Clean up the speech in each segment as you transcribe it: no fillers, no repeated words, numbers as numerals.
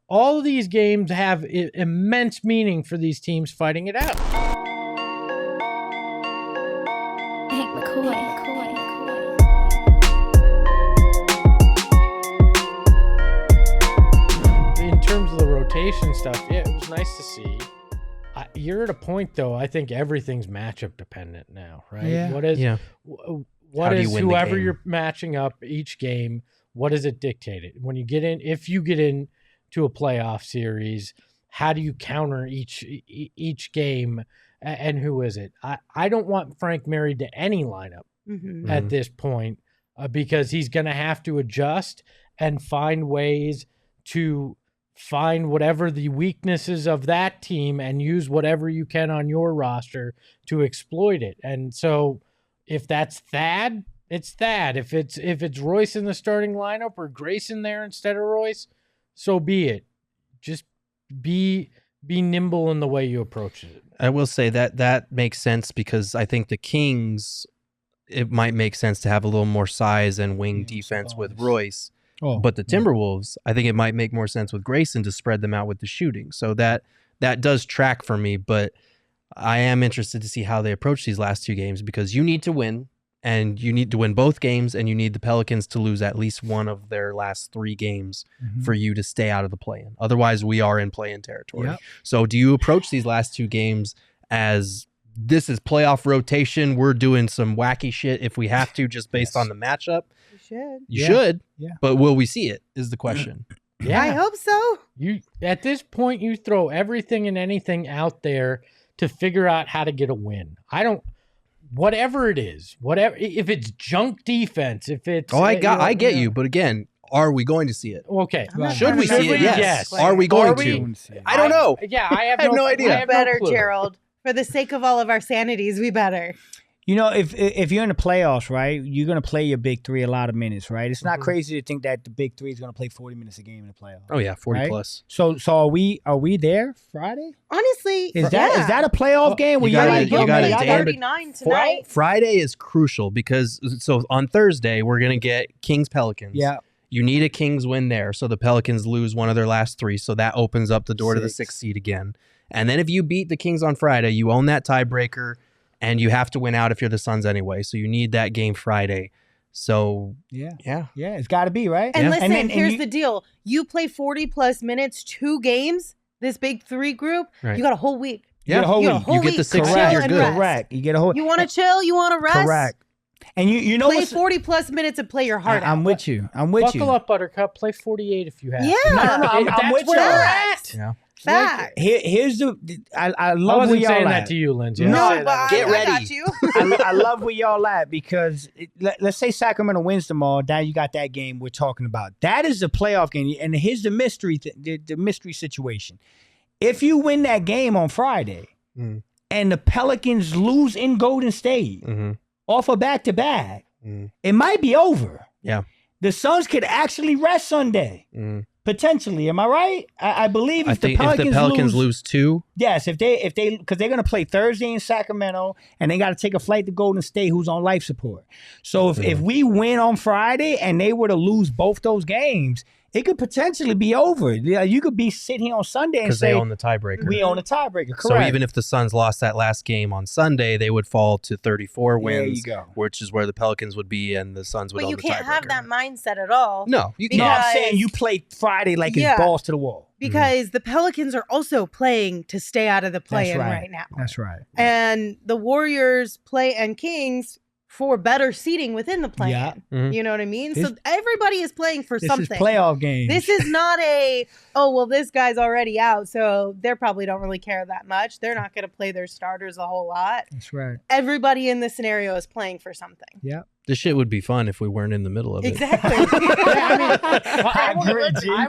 all of these games have immense meaning for these teams fighting it out. In terms of the rotation stuff, yeah, it was nice to see. You're at a point, though, I think everything's matchup dependent now, right? Yeah. What is whoever you're matching up each game, what does it dictate? When you get in, if you get in to a playoff series, how do you counter each game, and who is it? I don't want Frank married to any lineup at this point because he's going to have to adjust and find ways to find whatever the weaknesses of that team and use whatever you can on your roster to exploit it. And so if that's Thad, it's Thad. If it's Royce in the starting lineup or Grayson there instead of Royce, so be it. Just be nimble in the way you approach it. I will say that makes sense because I think the Kings, it might make sense to have a little more size and wing defense with Royce. But the Timberwolves, I think it might make more sense with Grayson to spread them out with the shooting. So that does track for me, but I am interested to see how they approach these last two games because you need to win, and you need to win both games, and you need the Pelicans to lose at least one of their last three games for you to stay out of the play-in. Otherwise, we are in play-in territory. Yep. So do you approach these last two games as this is playoff rotation, we're doing some wacky shit if we have to just based on the matchup? You should, but will we see it is the question. Yeah, I hope so. You at this point, you throw everything and anything out there to figure out how to get a win. Whatever it is, if it's junk defense, if it's I get you, but again, are we going to see it? Okay, should we see it? Yes. Are we going to? I don't know. I have no idea. I have better, Gerald. For the sake of all of our sanities, we better. You know, if you're in the playoffs, right, you're going to play your big three a lot of minutes, right? It's not crazy to think that the big three is going to play 40 minutes a game in the playoffs. Oh, yeah, 40 right? plus. So are we there Friday? Honestly, is that a playoff game? You got 39 tonight. Friday is crucial because on Thursday, we're going to get Kings Pelicans. Yeah. You need a Kings win there, so the Pelicans lose one of their last three, so that opens up the door to the 6th seed again. And then if you beat the Kings on Friday, you own that tiebreaker. And you have to win out if you're the Suns anyway. So you need that game Friday. So, yeah, it's got to be, right? And listen, here's the deal. You play 40-plus minutes, 2 games, this big 3 group, you got a whole week. Yeah, you get the 6 seed, you're good. Correct. You get a whole. You want to chill? You want to rest? Correct. And you know play 40-plus minutes and play your heart out. I'm with you. Buckle up, Buttercup. Play 48 if you have. Yeah. I'm with you. That's Yeah. Fact. Here's I love I wasn't where y'all saying at. that to you, Lindsay. No, but get ready. I got you. I love where y'all at because let's say Sacramento wins tomorrow. Now you got that game we're talking about. That is a playoff game, and here's the mystery, the mystery situation. If you win that game on Friday, and the Pelicans lose in Golden State off a back-to-back, it might be over. Yeah, the Suns could actually rest Sunday. Potentially, am I right? I believe if the Pelicans lose 2. Yes, if they because they're gonna play Thursday in Sacramento and they got to take a flight to Golden State, who's on life support. So if we win on Friday and they were to lose both those games, it could potentially be over. You could be sitting here on Sunday and say they own the tiebreaker. We own the tiebreaker. Correct. So even if the Suns lost that last game on Sunday, they would fall to 34 wins. There you go. Which is where the Pelicans would be, and the Suns would own the tiebreaker. But you can't have that mindset at all. No, you can't. No, I'm saying you play Friday like it's balls to the wall. Because the Pelicans are also playing to stay out of the play-in right now. That's right. And the Warriors and Kings for better seating within the play-in. Yeah. You know what I mean? So everybody is playing for something. This is playoff games. This is not this guy's already out, so they probably don't really care that much. They're not going to play their starters a whole lot. That's right. Everybody in this scenario is playing for something. Yeah. This shit would be fun if we weren't in the middle of it. Exactly. I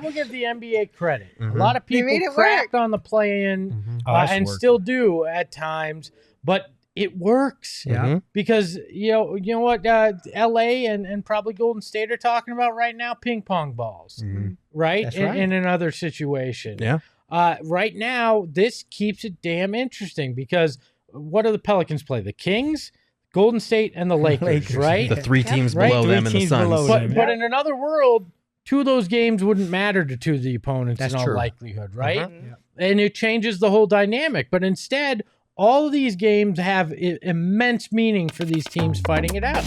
will give the NBA credit. A lot of people cracked on the play-in and still do at times, but it works. Yeah. Because you know what LA and probably Golden State are talking about right now? Ping pong balls. Right? That's right. In another situation. Yeah. Right now, this keeps it damn interesting because what do the Pelicans play? The Kings, Golden State, and the Lakers, right? The 3 teams below them and the Suns. But in another world, 2 of those games wouldn't matter to 2 of the opponents in all likelihood, right? Mm-hmm. And it changes the whole dynamic. But instead, all of these games have immense meaning for these teams fighting it out.